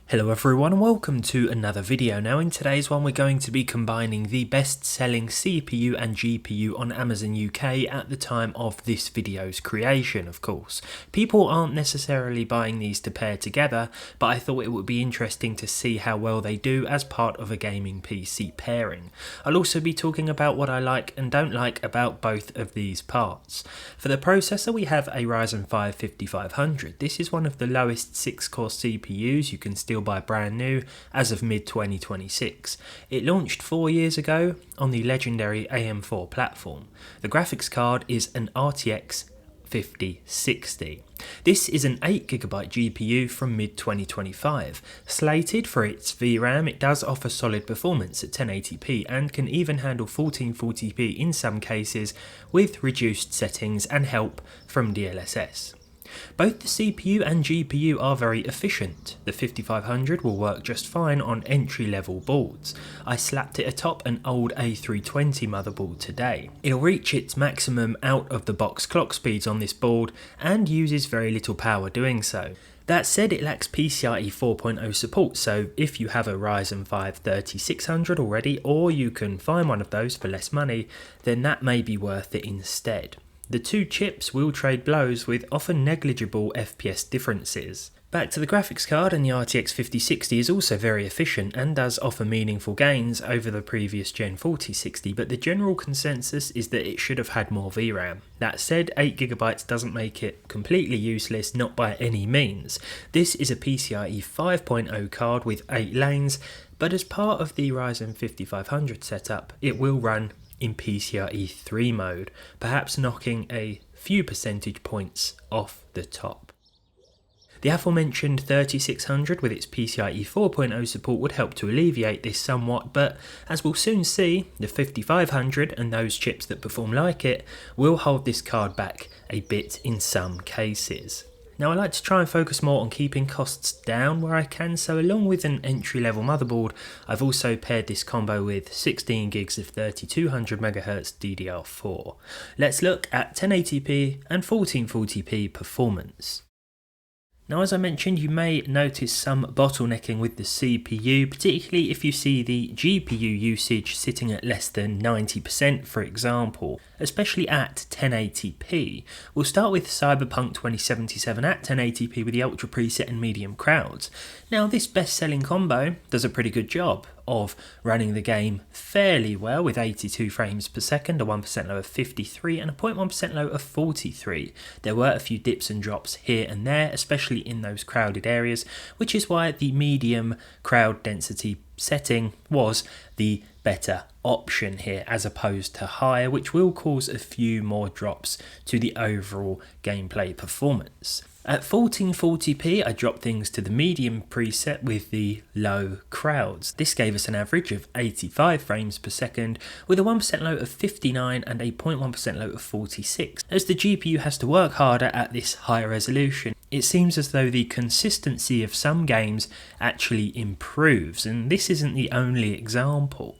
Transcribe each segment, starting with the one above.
Hello everyone and welcome to another video. Now in today's one we're going to be combining the best selling CPU and GPU on Amazon UK at the time of this video's creation, of course. People aren't necessarily buying these to pair together, but I thought it would be interesting to see how well they do as part of a gaming PC pairing. I'll also be talking about what I like and don't like about both of these parts. For the processor we have a Ryzen 5 5500. This is one of the lowest 6-core CPUs you can still buy brand new as of mid-2026. It launched 4 years ago on the legendary AM4 platform. The graphics card is an RTX 5060. This is an 8GB GPU from mid-2025. Slated for its VRAM, it does offer solid performance at 1080p and can even handle 1440p in some cases with reduced settings and help from DLSS. Both the CPU and GPU are very efficient. The 5500 will work just fine on entry-level boards. I slapped it atop an old A320 motherboard today. It'll reach its maximum out-of-the-box clock speeds on this board and uses very little power doing so. That said, it lacks PCIe 4.0 support, so if you have a Ryzen 5 3600 already, or you can find one of those for less money, then that may be worth it instead. The two chips will trade blows with often negligible FPS differences. Back to the graphics card, and the RTX 5060 is also very efficient and does offer meaningful gains over the previous Gen 4060, but the general consensus is that it should have had more VRAM. That said, 8GB doesn't make it completely useless, not by any means. This is a PCIe 5.0 card with 8 lanes, but as part of the Ryzen 5500 setup, it will run in PCIe 3 mode, perhaps knocking a few percentage points off the top. The aforementioned 3600 with its PCIe 4.0 support would help to alleviate this somewhat, but as we'll soon see, the 5500 and those chips that perform like it will hold this card back a bit in some cases. Now I like to try and focus more on keeping costs down where I can, so along with an entry-level motherboard, I've also paired this combo with 16 gigs of 3200MHz DDR4. Let's look at 1080p and 1440p performance. Now as I mentioned, you may notice some bottlenecking with the CPU, particularly if you see the GPU usage sitting at less than 90% for example, especially at 1080p. We'll start with Cyberpunk 2077 at 1080p with the Ultra preset and medium crowds. Now this best-selling combo does a pretty good job of running the game fairly well with 82 frames per second, a 1% low of 53 and a 0.1% low of 43. There were a few dips and drops here and there, especially in those crowded areas, which is why the medium crowd density setting was the better option here as opposed to higher, which will cause a few more drops to the overall gameplay performance. At 1440p I dropped things to the medium preset with the low crowds. This gave us an average of 85 frames per second with a 1% low of 59 and a 0.1% low of 46. As the GPU has to work harder at this higher resolution, it seems as though the consistency of some games actually improves, and this isn't the only example.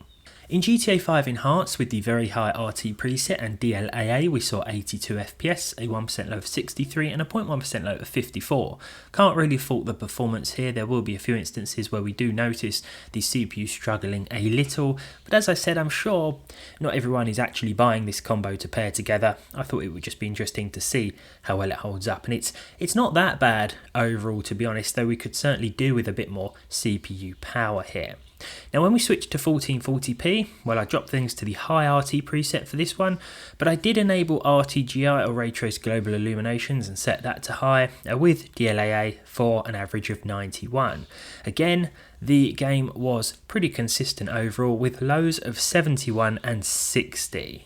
In GTA 5 Enhanced with the very high RT preset and DLAA we saw 82 FPS, a 1% low of 63 and a 0.1% low of 54. Can't really fault the performance here. There will be a few instances where we do notice the CPU struggling a little, but as I said, I'm sure not everyone is actually buying this combo to pair together. I thought it would just be interesting to see how well it holds up, and it's not that bad overall, to be honest, though we could certainly do with a bit more CPU power here. Now when we switch to 1440p, well I dropped things to the high RT preset for this one, but I did enable RTGI or Ray Trace Global Illuminations and set that to high with DLAA for an average of 91. Again, the game was pretty consistent overall with lows of 71 and 60.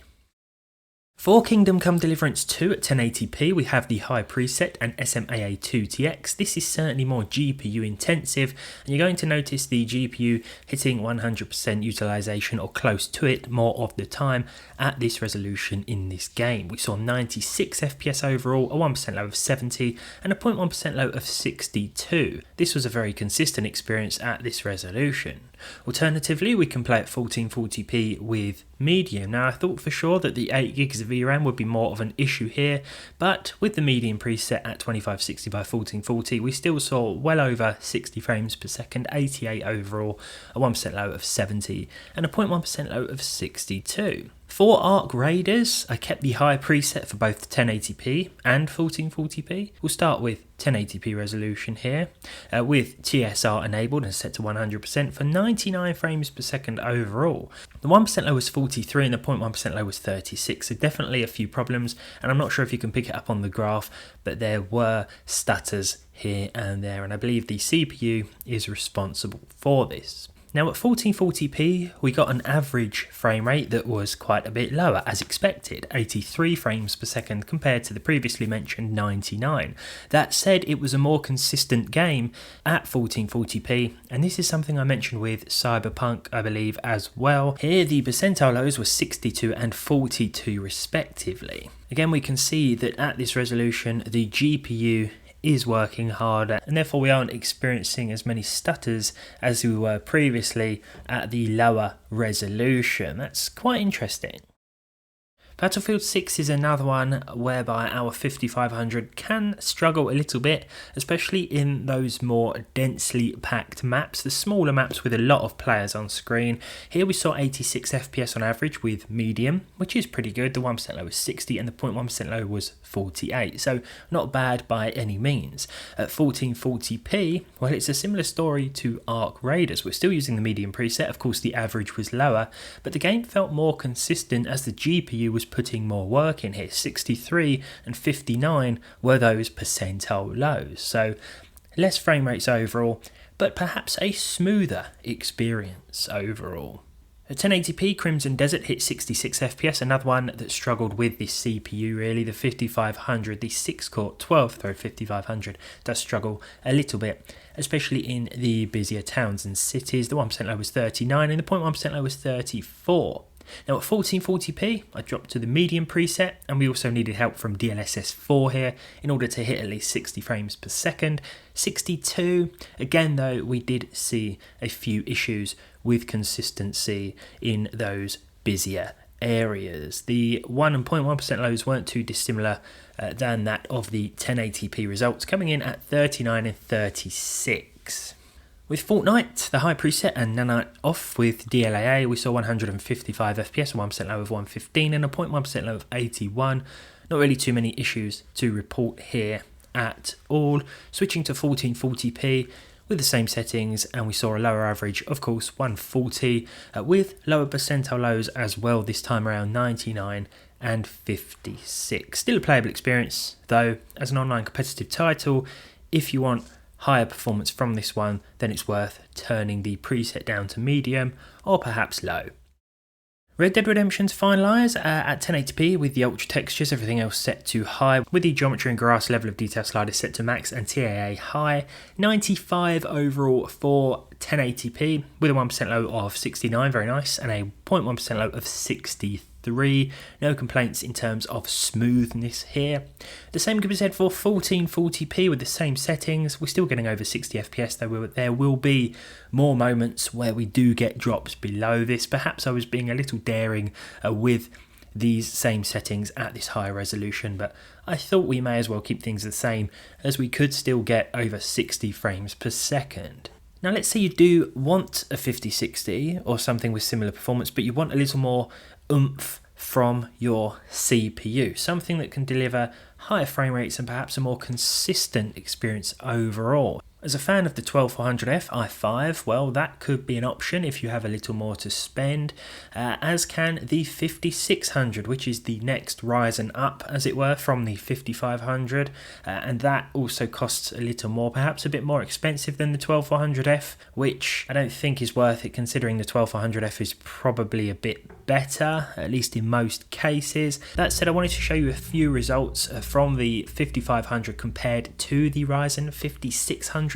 For Kingdom Come Deliverance 2 at 1080p we have the high preset and SMAA2TX. This is certainly more GPU intensive, and you're going to notice the GPU hitting 100% utilization or close to it more of the time at this resolution in this game. We saw 96 FPS overall, a 1% low of 70 and a 0.1% low of 62. This was a very consistent experience at this resolution. Alternatively, we can play at 1440p with medium. Now I thought for sure that the 8 gigs of VRAM would be more of an issue here, but with the medium preset at 2560 by 1440, we still saw well over 60 frames per second, 88 overall, a 1% low of 70, and a 0.1% low of 62. For Arc Raiders, I kept the high preset for both 1080p and 1440p. We'll start with 1080p resolution here, with TSR enabled and set to 100% for 99 frames per second overall. The 1% low was 43 and the 0.1% low was 36, so definitely a few problems, and I'm not sure if you can pick it up on the graph, but there were stutters here and there, and I believe the CPU is responsible for this. Now at 1440p, we got an average frame rate that was quite a bit lower, as expected, 83 frames per second compared to the previously mentioned 99. That said, it was a more consistent game at 1440p, and this is something I mentioned with Cyberpunk, I believe, as well. Here the percentile lows were 62 and 42 respectively. Again, we can see that at this resolution, the GPU is working harder, and therefore we aren't experiencing as many stutters as we were previously at the lower resolution. That's quite interesting. Battlefield 6 is another one whereby our 5500 can struggle a little bit, especially in those more densely packed maps, the smaller maps with a lot of players on screen. Here we saw 86 FPS on average with medium, which is pretty good. The 1% low was 60 and the 0.1% low was 48, so not bad by any means. At 1440p, well, it's a similar story to Arc Raiders. We're still using the medium preset, of course the average was lower, but the game felt more consistent as the GPU was putting more work in here. 63 and 59 were those percentile lows, so less frame rates overall, but perhaps a smoother experience overall. At 1080p, Crimson Desert hit 66 FPS, another one that struggled with the CPU really. The 5500, the 6-core 12-thread 5500 does struggle a little bit, especially in the busier towns and cities. The 1% low was 39 and the 0.1% low was 34. Now at 1440p, I dropped to the medium preset, and we also needed help from DLSS 4 here in order to hit at least 60 frames per second. 62, again though, we did see a few issues with consistency in those busier areas. The 1 and 0.1% lows weren't too dissimilar than that of the 1080p results, coming in at 39 and 36. With Fortnite, the high preset and nanite off with DLAA, we saw 155 FPS, a 1% low of 115 and a 0.1% low of 81. Not really too many issues to report here at all. Switching to 1440p with the same settings, and we saw a lower average, of course, 140, with lower percentile lows as well, this time around 99 and 56. Still a playable experience though, as an online competitive title. If you want higher performance from this one, then it's worth turning the preset down to medium or perhaps low. Red Dead Redemption's finalise at 1080p with the ultra textures, everything else set to high, with the geometry and grass level of detail slider set to max and TAA high. 95 overall for 1080p with a 1% low of 69, very nice, and a 0.1% low of 63. No complaints in terms of smoothness here. The same can be said for 1440p with the same settings. We're still getting over 60 FPS, though there will be more moments where we do get drops below this. Perhaps I was being a little daring with these same settings at this higher resolution, but I thought we may as well keep things the same, as we could still get over 60 frames per second. Now let's say you do want a 5060 or something with similar performance, but you want a little more oomph from your CPU, something that can deliver higher frame rates and perhaps a more consistent experience overall. As a fan of the 12400F i5, well, that could be an option if you have a little more to spend, as can the 5600, which is the next Ryzen up, as it were, from the 5500, and that also costs a little more, perhaps a bit more expensive than the 12400F, which I don't think is worth it, considering the 12400F is probably a bit better, at least in most cases. That said, I wanted to show you a few results from the 5500 compared to the Ryzen 5600,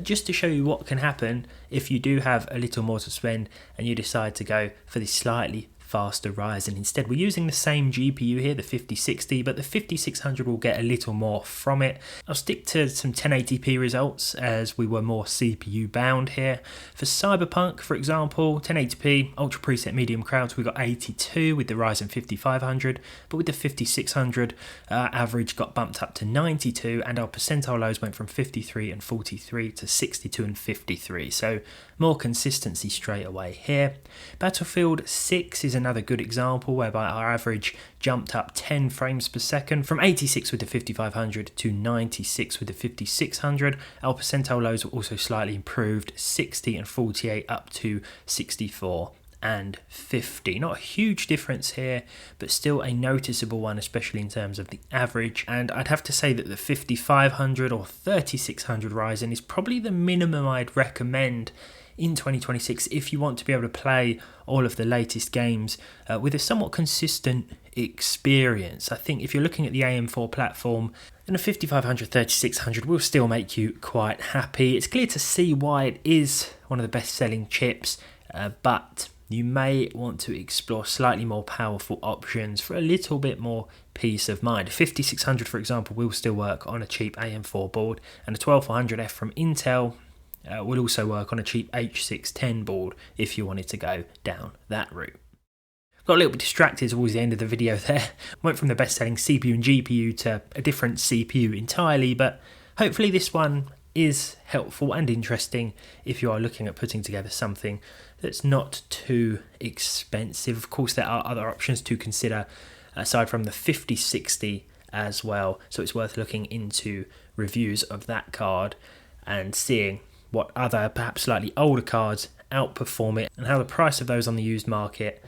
just to show you what can happen if you do have a little more to spend and you decide to go for the slightly faster Ryzen. Instead, we're using the same GPU here, the 5060, but the 5600 will get a little more from it. I'll stick to some 1080p results as we were more CPU bound here. For Cyberpunk, for example, 1080p, ultra preset medium crowds, we got 82 with the Ryzen 5500, but with the 5600, average got bumped up to 92, and our percentile lows went from 53 and 43 to 62 and 53. So more consistency straight away here. Battlefield 6 is another good example whereby our average jumped up 10 frames per second from 86 with the 5500 to 96 with the 5600. Our percentile lows were also slightly improved, 60 and 48 up to 64 and 50. Not a huge difference here, but still a noticeable one, especially in terms of the average. And I'd have to say that the 5500 or 3600 Ryzen is probably the minimum I'd recommend in 2026 if you want to be able to play all of the latest games with a somewhat consistent experience. I think if you're looking at the AM4 platform, then a 5500 3600 will still make you quite happy. It's clear to see why it is one of the best selling chips, but you may want to explore slightly more powerful options for a little bit more peace of mind. A 5600, for example, will still work on a cheap AM4 board, and a 12400F from Intel will also work on a cheap H610 board if you wanted to go down that route. Got a little bit distracted towards the end of the video there. Went from the best-selling CPU and GPU to a different CPU entirely, but hopefully this one is helpful and interesting if you are looking at putting together something that's not too expensive. Of course, there are other options to consider aside from the 5060 as well, so it's worth looking into reviews of that card and seeing what other, perhaps slightly older cards outperform it and how the price of those on the used market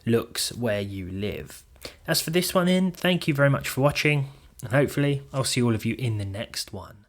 looks where you live. As for this one then, thank you very much for watching, and hopefully I'll see all of you in the next one.